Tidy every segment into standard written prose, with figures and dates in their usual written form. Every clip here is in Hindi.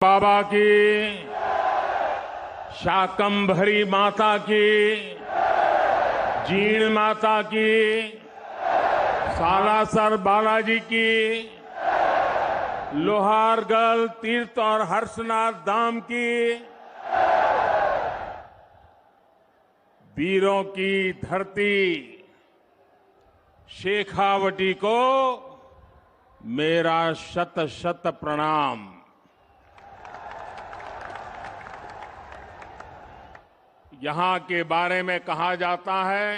बाबा की, शाकंभरी माता की, जीण माता की, सालासर बालाजी की, लोहारगढ़ तीर्थ और हर्षनाथ धाम की, वीरों की धरती शेखावटी को मेरा शत शत प्रणाम। यहां के बारे में कहा जाता है,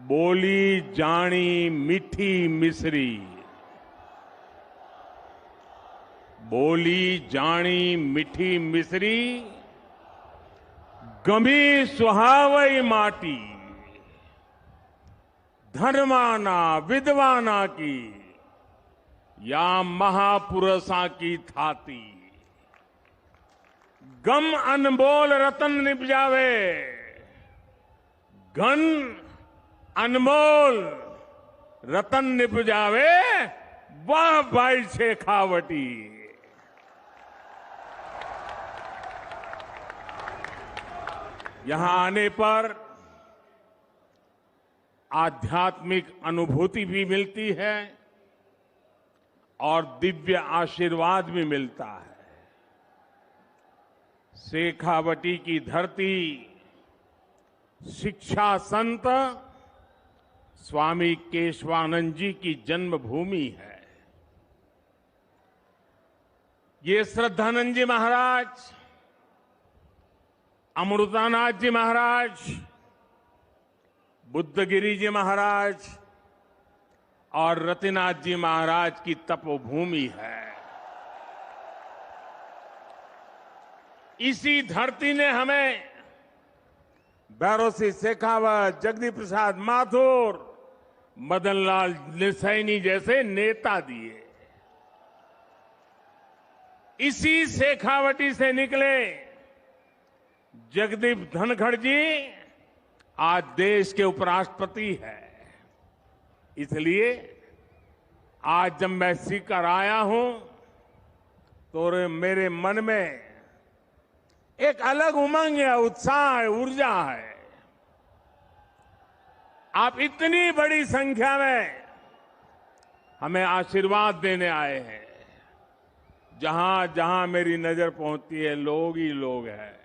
बोली जानी मीठी मिश्री, बोली जानी मीठी मिश्री, गमी सुहावई माटी, धर्माना विद्वाना की, या महापुरुषा की थाती, गम अनमोल रतन निपजावे, घन अनमोल रतन निपजावे, वाह भाई शेखावटी। यहां आने पर आध्यात्मिक अनुभूति भी मिलती है और दिव्य आशीर्वाद भी मिलता है। शेखावटी की धरती शिक्षा संत स्वामी केशवानंद जी की जन्मभूमि है। ये श्रद्धानंद जी महाराज, अमृतानाथ जी महाराज, बुद्धगिरी जी महाराज और रतिनाथ जी महाराज की तपोभूमि है। इसी धरती ने हमें भैरव सिंह शेखावत, जगदीप प्रसाद माथुर, मदन लाल सैनी जैसे नेता दिए। इसी शेखावटी से निकले जगदीप धनखड़ जी आज देश के उपराष्ट्रपति हैं। इसलिए आज जब मैं सीकर आया हूं तो मेरे मन में एक अलग उमंग है, उत्साह है, ऊर्जा है। आप इतनी बड़ी संख्या में हमें आशीर्वाद देने आए हैं। जहां जहां मेरी नजर पहुंचती है, लोग ही लोग हैं।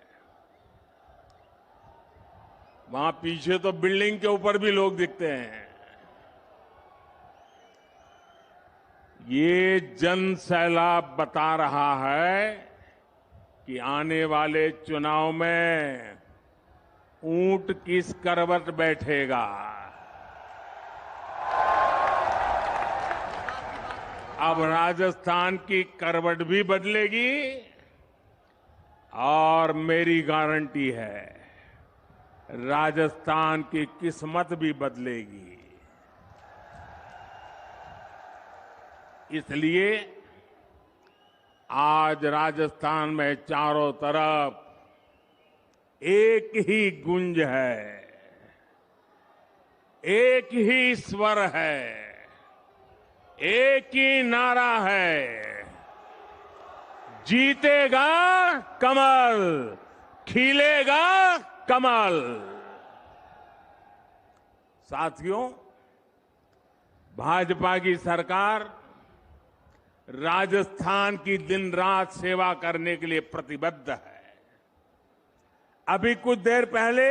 वहां पीछे तो बिल्डिंग के ऊपर भी लोग दिखते हैं। ये जन सैलाब बता रहा है कि आने वाले चुनाव में ऊंट किस करवट बैठेगा। अब राजस्थान की करवट भी बदलेगी और मेरी गारंटी है राजस्थान की किस्मत भी बदलेगी। इसलिए आज राजस्थान में चारों तरफ एक ही गूंज है, एक ही स्वर है, एक ही नारा है, जीतेगा कमल, खिलेगा कमल। साथियों, भाजपा की सरकार राजस्थान की दिन रात सेवा करने के लिए प्रतिबद्ध है। अभी कुछ देर पहले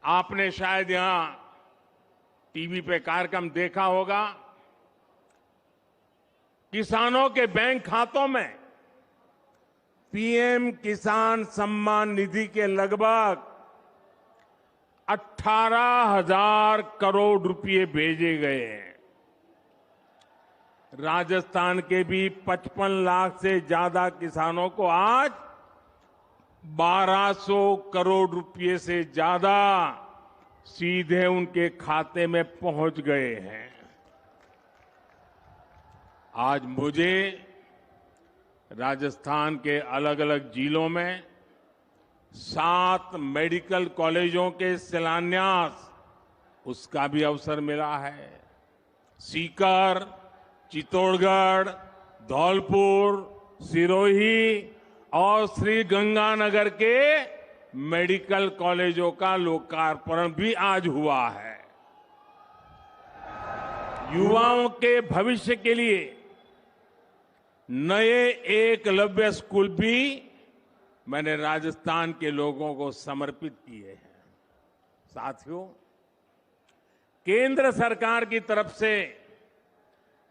आपने शायद यहां टीवी पे कार्यक्रम देखा होगा। किसानों के बैंक खातों में पीएम किसान सम्मान निधि के लगभग 18,000 करोड़ रुपए भेजे गए हैं। राजस्थान के भी 55 लाख से ज्यादा किसानों को आज 1200 करोड़ रुपए से ज्यादा सीधे उनके खाते में पहुंच गए हैं। आज मुझे राजस्थान के अलग अलग जिलों में 7 मेडिकल कॉलेजों के शिलान्यास उसका भी अवसर मिला है। सीकर, चित्तौड़गढ़, धौलपुर, सिरोही और श्री गंगानगर के मेडिकल कॉलेजों का लोकार्पण भी आज हुआ है। युवाओं के भविष्य के लिए नए एकलव्य स्कूल भी मैंने राजस्थान के लोगों को समर्पित किए हैं। साथियों, केंद्र सरकार की तरफ से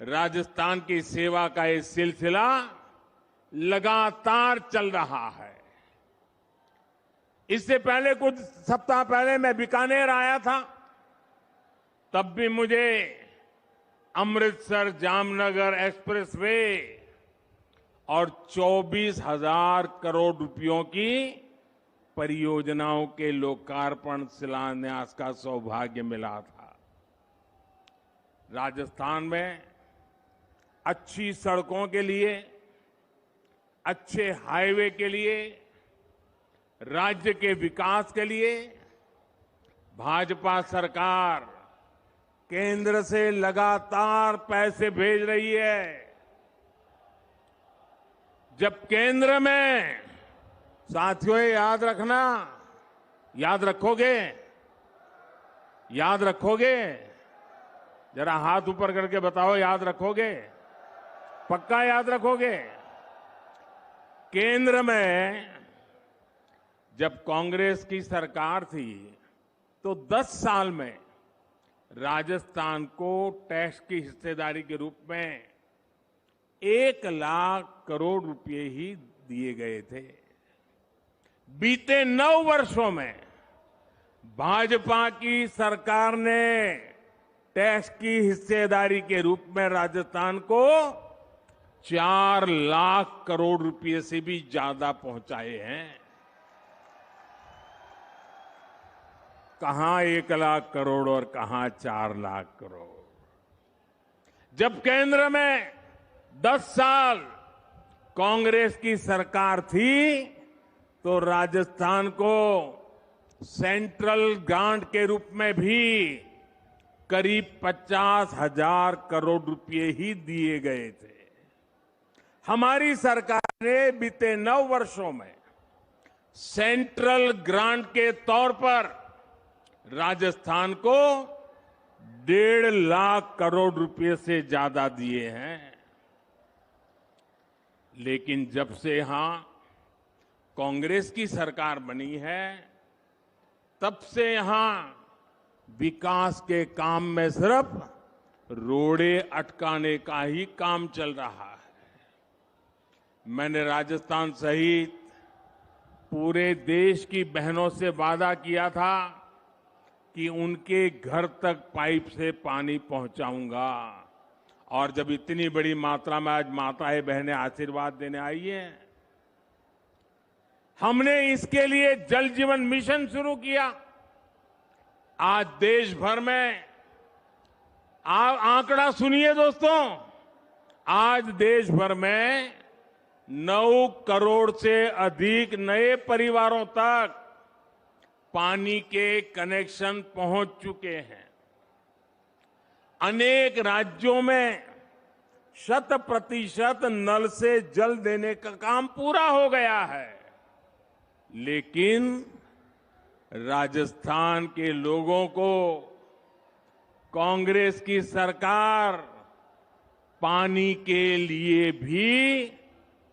राजस्थान की सेवा का ये सिलसिला लगातार चल रहा है। इससे पहले कुछ सप्ताह पहले मैं बीकानेर आया था, तब भी मुझे अमृतसर जामनगर एक्सप्रेसवे और 24,000 करोड़ रुपयों की परियोजनाओं के लोकार्पण शिलान्यास का सौभाग्य मिला था। राजस्थान में अच्छी सड़कों के लिए, अच्छे हाईवे के लिए, राज्य के विकास के लिए भाजपा सरकार केंद्र से लगातार पैसे भेज रही है। जब केंद्र में, साथियों याद रखना, याद रखोगे? याद रखोगे? जरा हाथ ऊपर करके बताओ, याद रखोगे? पक्का याद रखोगे? केंद्र में जब कांग्रेस की सरकार थी तो 10 साल में राजस्थान को टैक्स की हिस्सेदारी के रूप में 1 लाख करोड़ रुपए ही दिए गए थे। बीते 9 वर्षों में भाजपा की सरकार ने टैक्स की हिस्सेदारी के रूप में राजस्थान को 4 लाख करोड़ रुपए से भी ज्यादा पहुंचाए हैं। कहां 1 लाख करोड़ और कहां 4 लाख करोड़। जब केंद्र में 10 साल कांग्रेस की सरकार थी तो राजस्थान को सेंट्रल ग्रांट के रूप में भी करीब 50,000 करोड़ रुपए ही दिए गए थे। हमारी सरकार ने बीते 9 वर्षों में सेंट्रल ग्रांट के तौर पर राजस्थान को 1.5 लाख करोड़ रुपए से ज्यादा दिए हैं। लेकिन जब से यहां कांग्रेस की सरकार बनी है, तब से यहां विकास के काम में सिर्फ रोड़े अटकाने का ही काम चल रहा है। मैंने राजस्थान सहित पूरे देश की बहनों से वादा किया था कि उनके घर तक पाइप से पानी पहुंचाऊंगा, और जब इतनी बड़ी मात्रा में आज माताएं बहनें आशीर्वाद देने आई हैं, हमने इसके लिए जल जीवन मिशन शुरू किया। आज देश भर में, आंकड़ा सुनिए दोस्तों, आज देश भर में 9 करोड़ से अधिक नए परिवारों तक पानी के कनेक्शन पहुंच चुके हैं। अनेक राज्यों में 100% नल से जल देने का काम पूरा हो गया है। लेकिन राजस्थान के लोगों को कांग्रेस की सरकार पानी के लिए भी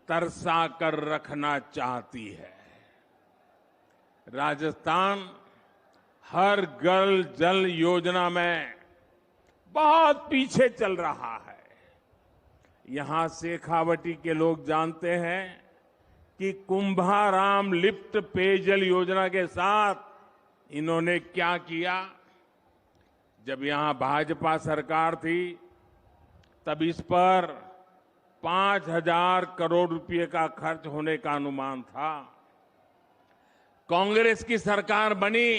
तरसा कर रखना चाहती है। राजस्थान हर घर जल योजना में बहुत पीछे चल रहा है। यहां शेखावटी के लोग जानते हैं कि कुंभाराम लिफ्ट पेयजल योजना के साथ इन्होंने क्या किया। जब यहां भाजपा सरकार थी तब इस पर 5,000 करोड़ रुपए का खर्च होने का अनुमान था। कांग्रेस की सरकार बनी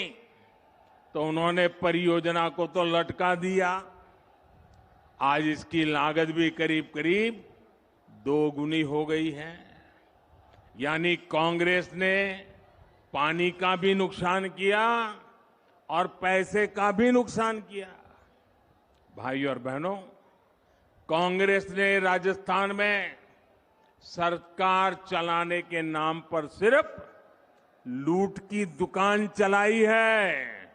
तो उन्होंने परियोजना को तो लटका दिया। आज इसकी लागत भी करीब करीब 2 गुनी हो गई है। यानी कांग्रेस ने पानी का भी नुकसान किया और पैसे का भी नुकसान किया। भाइयों और बहनों, कांग्रेस ने राजस्थान में सरकार चलाने के नाम पर सिर्फ लूट की दुकान चलाई है,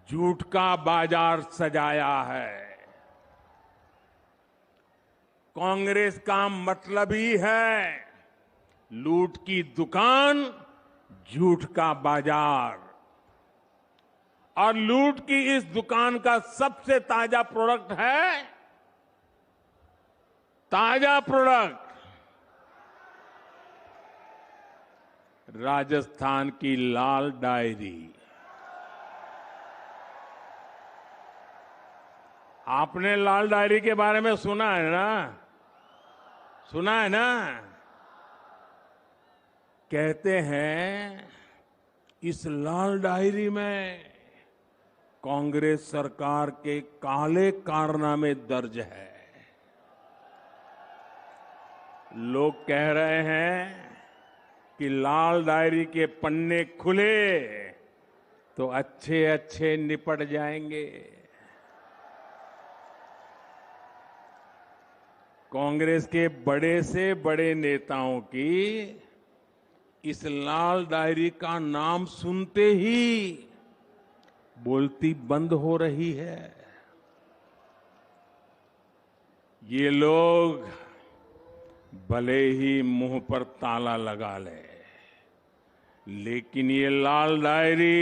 झूठ का बाजार सजाया है। कांग्रेस का मतलब ही है लूट की दुकान, झूठ का बाजार। और लूट की इस दुकान का सबसे ताजा प्रोडक्ट है, ताजा प्रोडक्ट राजस्थान की लाल डायरी। आपने लाल डायरी के बारे में सुना है ना? सुना है ना? कहते हैं इस लाल डायरी में कांग्रेस सरकार के काले कारनामे दर्ज है। लोग कह रहे हैं कि लाल डायरी के पन्ने खुले तो अच्छे अच्छे निपट जाएंगे। कांग्रेस के बड़े से बड़े नेताओं की इस लाल डायरी का नाम सुनते ही बोलती बंद हो रही है। ये लोग भले ही मुंह पर ताला लगा ले, लेकिन ये लाल डायरी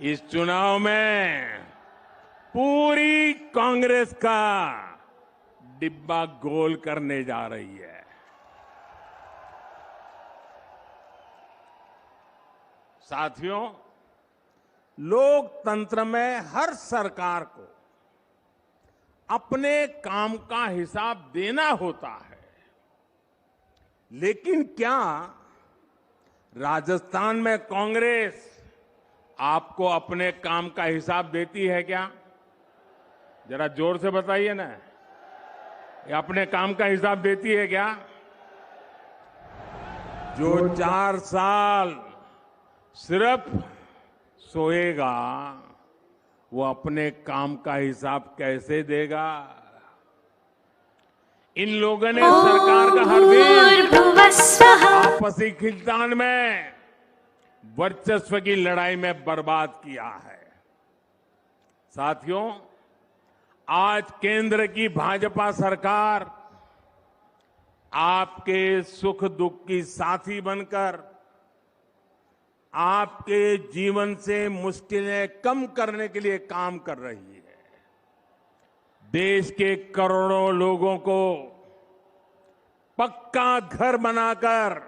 इस चुनाव में पूरी कांग्रेस का डिब्बा गोल करने जा रही है। साथियों, लोकतंत्र में हर सरकार को अपने काम का हिसाब देना होता है, लेकिन क्या राजस्थान में कांग्रेस आपको अपने काम का हिसाब देती है क्या? जरा जोर से बताइए ना, ये अपने काम का हिसाब देती है क्या? जो 4 साल सिर्फ सोएगा वो अपने काम का हिसाब कैसे देगा? इन लोगों ने सरकार का हर दिन आपसी खींचतान में, वर्चस्व की लड़ाई में बर्बाद किया है। साथियों, आज केंद्र की भाजपा सरकार आपके सुख दुख की साथी बनकर आपके जीवन से मुश्किलें कम करने के लिए काम कर रही है। देश के करोड़ों लोगों को पक्का घर बनाकर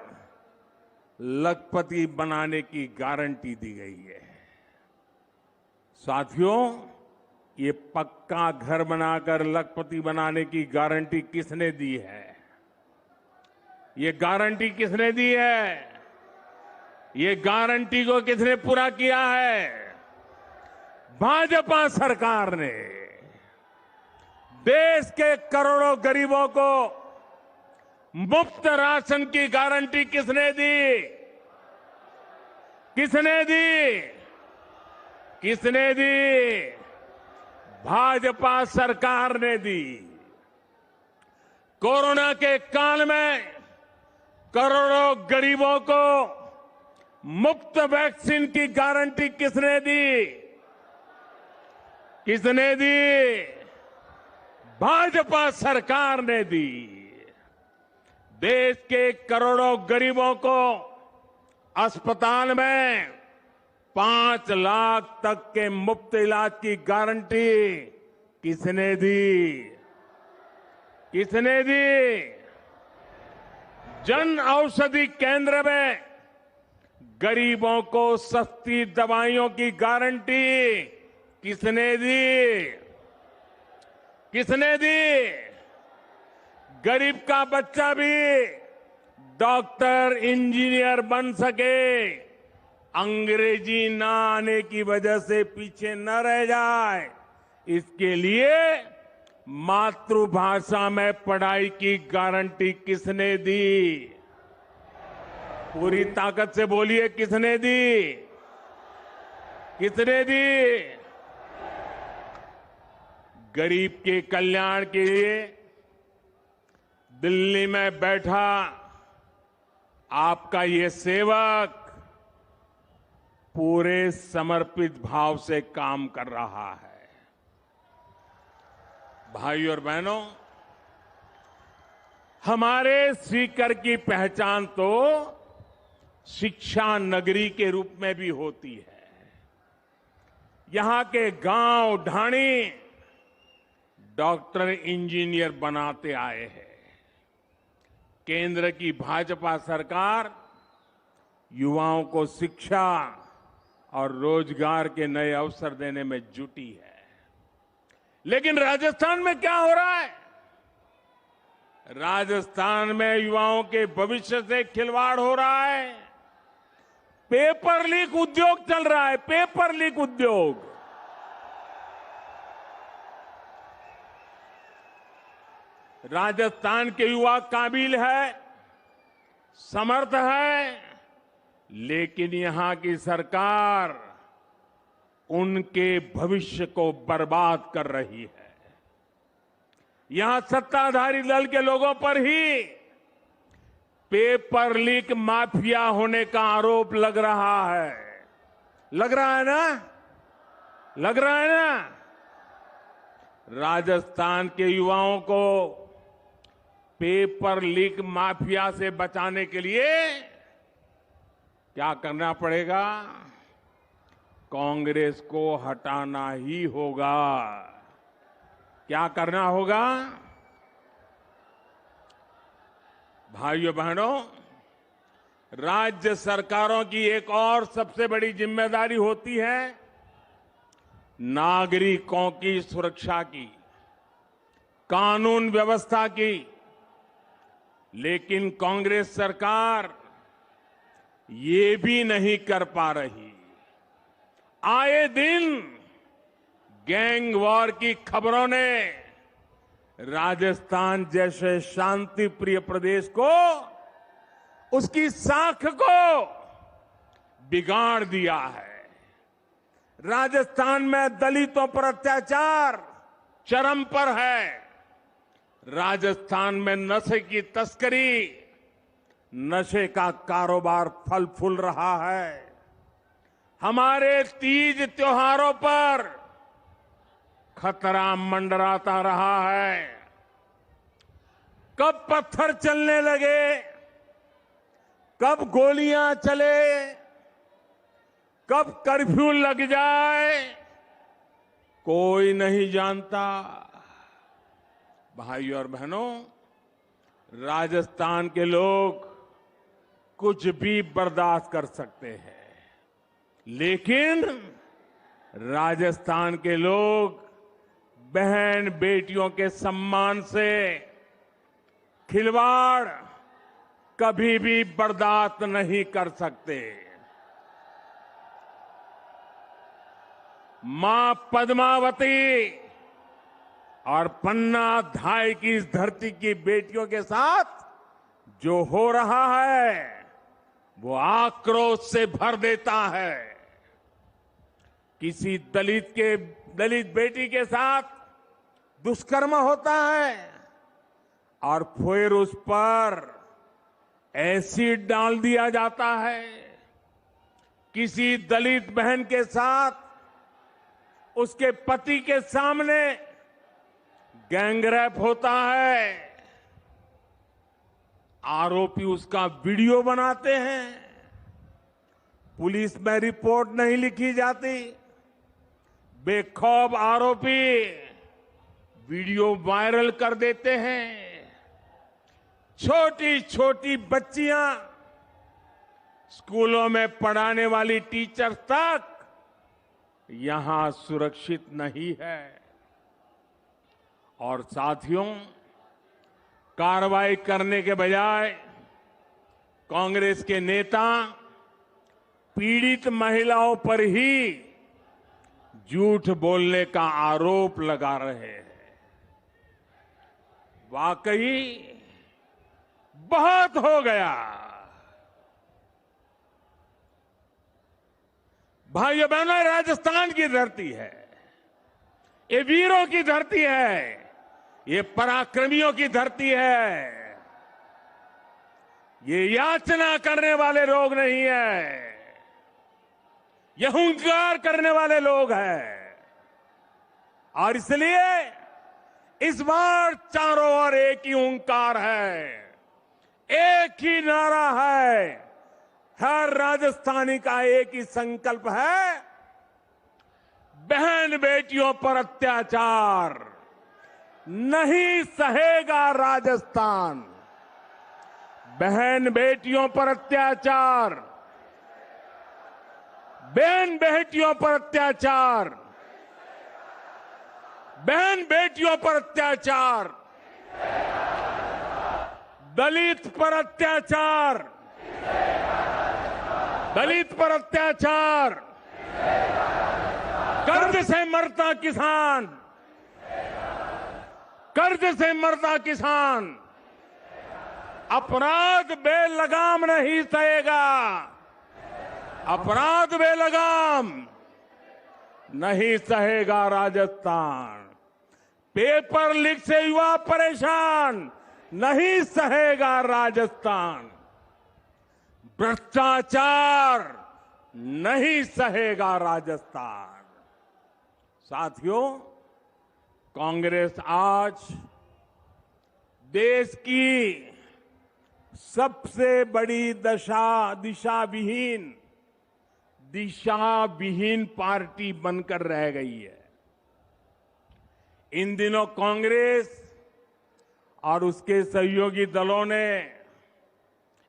लखपति बनाने की गारंटी दी गई है। साथियों, ये पक्का घर बनाकर लखपति बनाने की गारंटी किसने दी है? ये गारंटी किसने दी है? ये गारंटी को किसने पूरा किया है? भाजपा सरकार ने। देश के करोड़ों गरीबों को मुफ्त राशन की गारंटी किसने दी? किसने दी? किसने दी? भाजपा सरकार ने दी। कोरोना के काल में करोड़ों गरीबों को मुफ्त वैक्सीन की गारंटी किसने दी? किसने दी? भाजपा सरकार ने दी। देश के करोड़ों गरीबों को अस्पताल में 5 लाख तक के मुफ्त इलाज की गारंटी किसने दी? किसने दी? जन औषधि केंद्र में गरीबों को सस्ती दवाइयों की गारंटी किसने दी? किसने दी? गरीब का बच्चा भी डॉक्टर, इंजीनियर बन सके, अंग्रेजी ना आने की वजह से पीछे न रह जाए, इसके लिए मातृभाषा में पढ़ाई की गारंटी किसने दी? पूरी ताकत से बोलिए, किसने दी? किसने दी? गरीब के कल्याण के लिए दिल्ली में बैठा आपका ये सेवक पूरे समर्पित भाव से काम कर रहा है। भाइयों और बहनों, हमारे सीकर की पहचान तो शिक्षा नगरी के रूप में भी होती है। यहां के गांव ढाणी डॉक्टर इंजीनियर बनाते आए हैं। केंद्र की भाजपा सरकार युवाओं को शिक्षा और रोजगार के नए अवसर देने में जुटी है। लेकिन राजस्थान में क्या हो रहा है? राजस्थान में युवाओं के भविष्य से खिलवाड़ हो रहा है। पेपर लीक उद्योग चल रहा है, पेपर लीक उद्योग। राजस्थान के युवा काबिल है, समर्थ है, लेकिन यहां की सरकार उनके भविष्य को बर्बाद कर रही है। यहां सत्ताधारी दल के लोगों पर ही पेपर लीक माफिया होने का आरोप लग रहा है। लग रहा है ना? लग रहा है ना? राजस्थान के युवाओं को पेपर लीक माफिया से बचाने के लिए क्या करना पड़ेगा? कांग्रेस को हटाना ही होगा। क्या करना होगा? भाइयों बहनों, राज्य सरकारों की एक और सबसे बड़ी जिम्मेदारी होती है नागरिकों की सुरक्षा की, कानून व्यवस्था की। लेकिन कांग्रेस सरकार ये भी नहीं कर पा रही। आए दिन गैंग वॉर की खबरों ने राजस्थान जैसे शांति प्रिय प्रदेश को, उसकी साख को बिगाड़ दिया है। राजस्थान में दलितों पर अत्याचार चरम पर है। राजस्थान में नशे की तस्करी, नशे का कारोबार फल फूल रहा है। हमारे तीज त्योहारों पर खतरा मंडराता रहा है। कब पत्थर चलने लगे, कब गोलियां चले, कब कर्फ्यू लग जाए, कोई नहीं जानता। भाइयों और बहनों, राजस्थान के लोग कुछ भी बर्दाश्त कर सकते हैं, लेकिन राजस्थान के लोग बहन बेटियों के सम्मान से खिलवाड़ कभी भी बर्दाश्त नहीं कर सकते। मां पद्मावती और पन्ना धाय की इस धरती की बेटियों के साथ जो हो रहा है वो आक्रोश से भर देता है। किसी दलित बेटी के साथ दुष्कर्म होता है और फिर उस पर एसिड डाल दिया जाता है। किसी दलित बहन के साथ उसके पति के सामने गैंगरेप होता है, आरोपी उसका वीडियो बनाते हैं, पुलिस में रिपोर्ट नहीं लिखी जाती, बेखौफ आरोपी वीडियो वायरल कर देते हैं। छोटी छोटी बच्चियां, स्कूलों में पढ़ाने वाली टीचर तक यहां सुरक्षित नहीं है। और साथियों, कार्रवाई करने के बजाय कांग्रेस के नेता पीड़ित महिलाओं पर ही झूठ बोलने का आरोप लगा रहे हैं। वाकई बहुत हो गया। भाइयों बहनों, राजस्थान की धरती है, ये वीरों की धरती है, ये पराक्रमियों की धरती है। ये याचना करने वाले लोग नहीं है, ये हुंकार करने वाले लोग हैं। और इसलिए इस बार चारों ओर एक ही हुंकार है, एक ही नारा है, हर राजस्थानी का एक ही संकल्प है, बहन बेटियों पर अत्याचार नहीं सहेगा राजस्थान। बहन बेटियों पर अत्याचार, बहन बेटियों पर अत्याचार, बहन बेटियों पर अत्याचार, दलित पर अत्याचार, दलित पर अत्याचार, कर्ज से मरता किसान, कर्ज से मरता किसान अपराध बेलगाम नहीं सहेगा, अपराध बेलगाम नहीं सहेगा राजस्थान। पेपर लीक से युवा परेशान नहीं सहेगा राजस्थान। भ्रष्टाचार नहीं सहेगा राजस्थान। साथियों, कांग्रेस आज देश की सबसे बड़ी दिशा विहीन पार्टी बनकर रह गई है। इन दिनों कांग्रेस और उसके सहयोगी दलों ने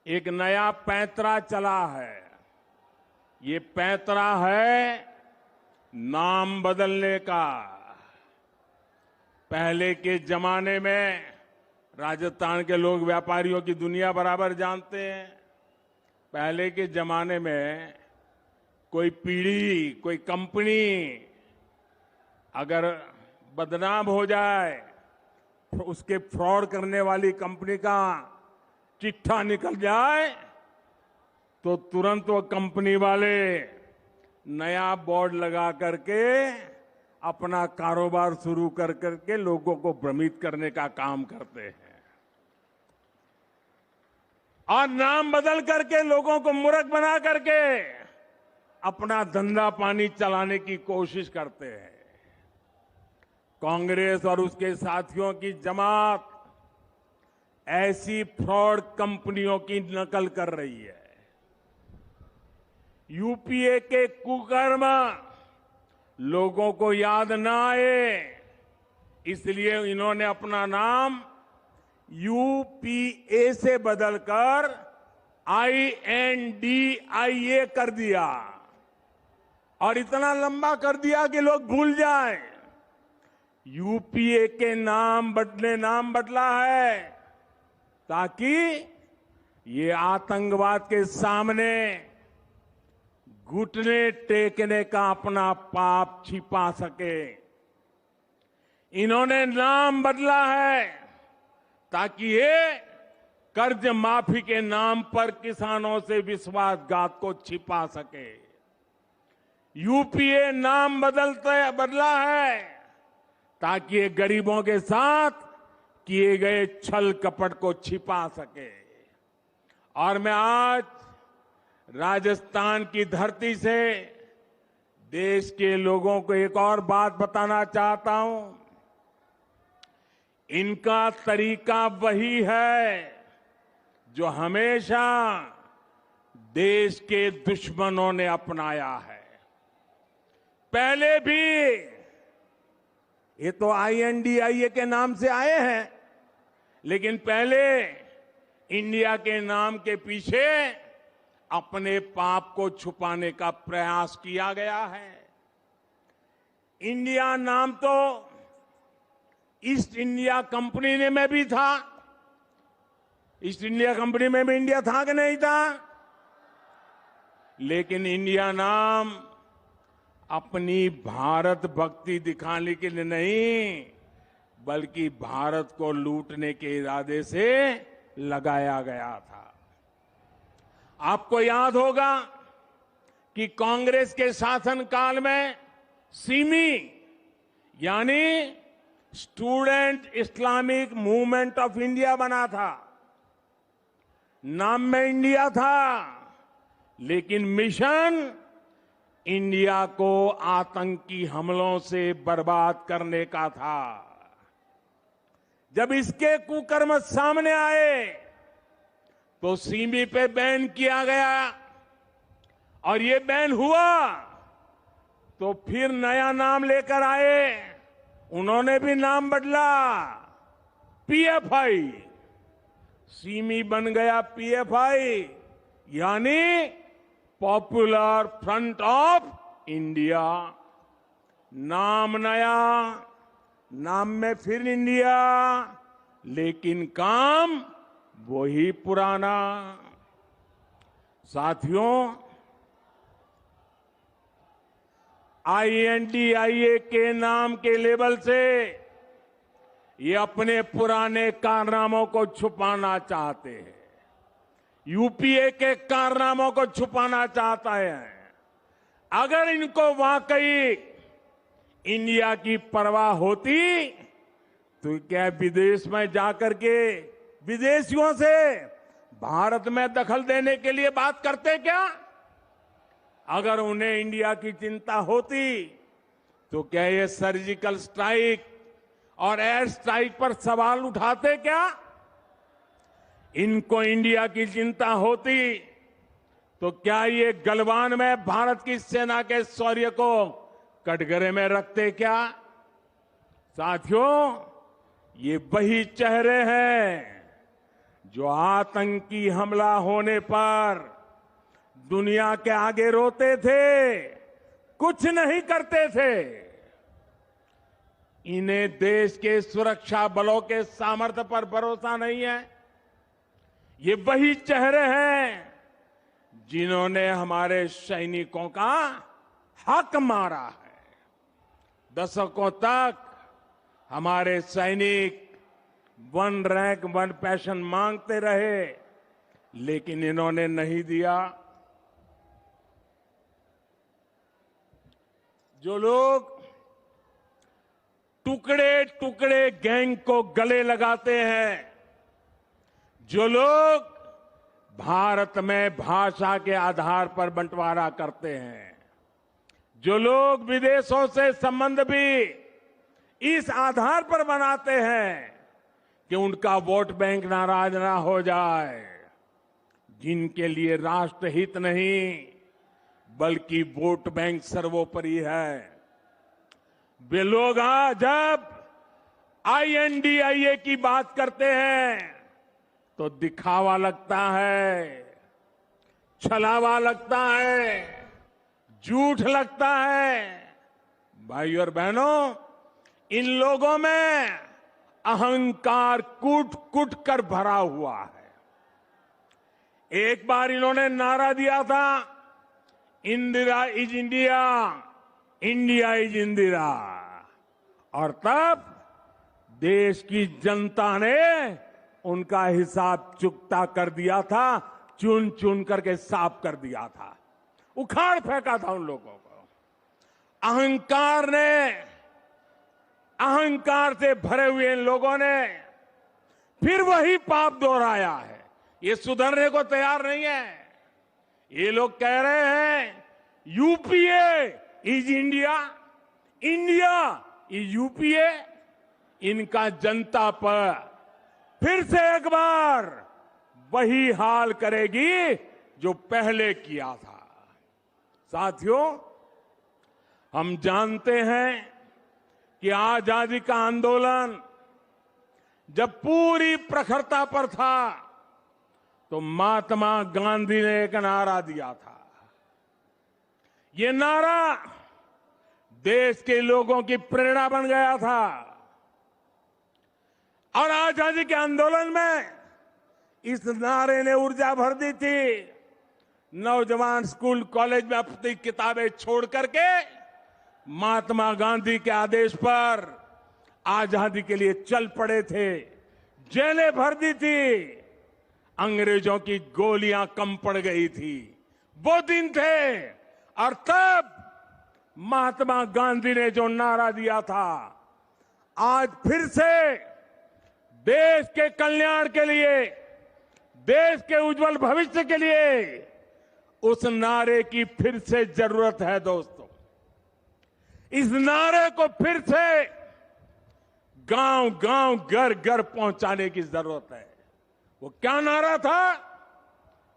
एक नया पैंतरा चला है। ये पैंतरा है नाम बदलने का। पहले के जमाने में राजस्थान के लोग व्यापारियों की दुनिया बराबर जानते हैं। पहले के जमाने में कोई पीढ़ी, कोई कंपनी अगर बदनाम हो जाए, तो उसके फ्रॉड करने वाली कंपनी का चिट्ठा निकल जाए, तो तुरंत वो कंपनी वाले नया बोर्ड लगा करके अपना कारोबार शुरू कर करके लोगों को भ्रमित करने का काम करते हैं और नाम बदल करके लोगों को मूर्ख बना करके अपना धंधा पानी चलाने की कोशिश करते हैं। कांग्रेस और उसके साथियों की जमात ऐसी फ्रॉड कंपनियों की नकल कर रही है। यूपीए के कुकर्म लोगों को याद ना आए, इसलिए इन्होंने अपना नाम यूपीए से बदलकर INDIA कर दिया और इतना लंबा कर दिया कि लोग भूल जाएं। यूपीए के नाम बदला है ताकि ये आतंकवाद के सामने घुटने टेकने का अपना पाप छिपा सके। इन्होंने नाम बदला है ताकि ये कर्ज माफी के नाम पर किसानों से विश्वासघात को छिपा सके। यूपीए नाम बदला है ताकि ये गरीबों के साथ किए गए छल कपट को छिपा सके। और मैं आज राजस्थान की धरती से देश के लोगों को एक और बात बताना चाहता हूं। इनका तरीका वही है जो हमेशा देश के दुश्मनों ने अपनाया है। पहले भी ये तो INDIA के नाम से आए हैं, लेकिन पहले इंडिया के नाम के पीछे अपने पाप को छुपाने का प्रयास किया गया है। इंडिया नाम तो ईस्ट इंडिया कंपनी में भी था। ईस्ट इंडिया कंपनी में भी इंडिया था कि नहीं था? लेकिन इंडिया नाम अपनी भारत भक्ति दिखाने के लिए नहीं, बल्कि भारत को लूटने के इरादे से लगाया गया था। आपको याद होगा कि कांग्रेस के शासनकाल में सिमी यानी student Islamic movement of India बना था। नाम में इंडिया था, लेकिन मिशन इंडिया को आतंकी हमलों से बर्बाद करने का था। जब इसके कुकर्म सामने आए तो सीमी पे बैन किया गया, और ये बैन हुआ तो फिर नया नाम लेकर आए। उन्होंने भी नाम बदला, पीएफआई। सीमी बन गया पीएफआई, यानी पॉपुलर फ्रंट ऑफ इंडिया। नाम नया, नाम में फिर इंडिया, लेकिन काम वही पुराना। साथियों, INDIA के नाम के लेबल से ये अपने पुराने कारनामों को छुपाना चाहते हैं। यूपीए के कारनामों को छुपाना चाहता है। अगर इनको वाकई इंडिया की परवाह होती तो क्या विदेश में जाकर के विदेशियों से भारत में दखल देने के लिए बात करते क्या? अगर उन्हें इंडिया की चिंता होती तो क्या ये सर्जिकल स्ट्राइक और एयर स्ट्राइक पर सवाल उठाते क्या? इनको इंडिया की चिंता होती तो क्या ये गलवान में भारत की सेना के शौर्य को कटघरे में रखते क्या? साथियों, ये वही चेहरे हैं जो आतंकी हमला होने पर दुनिया के आगे रोते थे, कुछ नहीं करते थे। इन्हें देश के सुरक्षा बलों के सामर्थ्य पर भरोसा नहीं है। ये वही चेहरे हैं जिन्होंने हमारे सैनिकों का हक मारा है। दशकों तक हमारे सैनिक 1 रैंक 1 पेंशन मांगते रहे, लेकिन इन्होंने नहीं दिया। जो लोग टुकड़े टुकड़े गैंग को गले लगाते हैं, जो लोग भारत में भाषा के आधार पर बंटवारा करते हैं, जो लोग विदेशों से संबंध भी इस आधार पर बनाते हैं कि उनका वोट बैंक नाराज ना हो जाए, जिनके लिए राष्ट्रहित नहीं बल्कि वोट बैंक सर्वोपरि है, वे लोग आज जब INDIA की बात करते हैं तो दिखावा लगता है, छलावा लगता है, झूठ लगता है। भाइयों और बहनों, इन लोगों में अहंकार कूट कूट कर भरा हुआ है। एक बार इन्होंने नारा दिया था, Indira is India, India is Indira, और तब देश की जनता ने उनका हिसाब चुकता कर दिया था, चुन चुन करके साफ कर दिया था, उखाड़ फेंका था उन लोगों को। अहंकार से भरे हुए इन लोगों ने फिर वही पाप दोहराया है। ये सुधरने को तैयार नहीं है। ये लोग कह रहे हैं UPA is India, India is UPA. इनका जनता पर फिर से एक बार वही हाल करेगी जो पहले किया था। साथियों, हम जानते हैं कि आजादी का आंदोलन जब पूरी प्रखरता पर था तो महात्मा गांधी ने एक नारा दिया था। ये नारा देश के लोगों की प्रेरणा बन गया था और आजादी के आंदोलन में इस नारे ने ऊर्जा भर दी थी। नौजवान स्कूल कॉलेज में अपनी किताबें छोड़ करके महात्मा गांधी के आदेश पर आजादी के लिए चल पड़े थे, जेलें भर दी थी, अंग्रेजों की गोलियां कम पड़ गई थी। वो दिन थे और तब महात्मा गांधी ने जो नारा दिया था, आज फिर से देश के कल्याण के लिए, देश के उज्जवल भविष्य के लिए उस नारे की फिर से जरूरत है दोस्तों। इस नारे को फिर से गांव गांव, घर घर पहुंचाने की जरूरत है। वो क्या नारा था?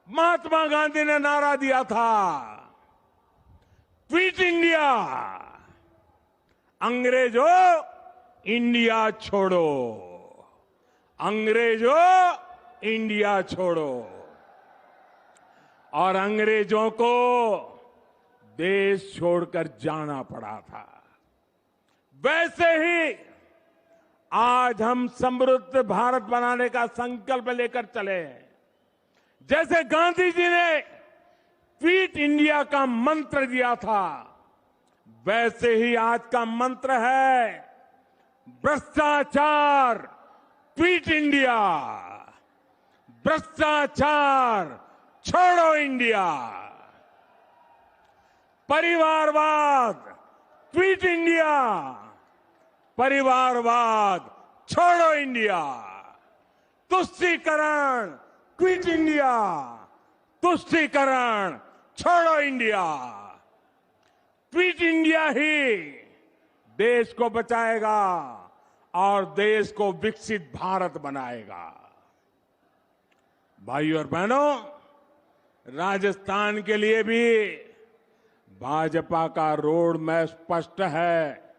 महात्मा गांधी ने नारा दिया था, क्विट इंडिया, अंग्रेजों इंडिया छोड़ो, अंग्रेजों इंडिया छोड़ो। और अंग्रेजों को देश छोड़कर जाना पड़ा था। वैसे ही आज हम समृद्ध भारत बनाने का संकल्प लेकर चले हैं। जैसे गांधी जी ने क्विट इंडिया का मंत्र दिया था, वैसे ही आज का मंत्र है भ्रष्टाचार क्विट इंडिया, भ्रष्टाचार छोड़ो इंडिया, परिवारवाद क्विट इंडिया, परिवारवाद छोड़ो इंडिया, तुष्टीकरण क्विट इंडिया, तुष्टीकरण छोड़ो इंडिया। क्विट इंडिया ही देश को बचाएगा और देश को विकसित भारत बनाएगा। भाइयों और बहनों, राजस्थान के लिए भी भाजपा का रोड मैप स्पष्ट है।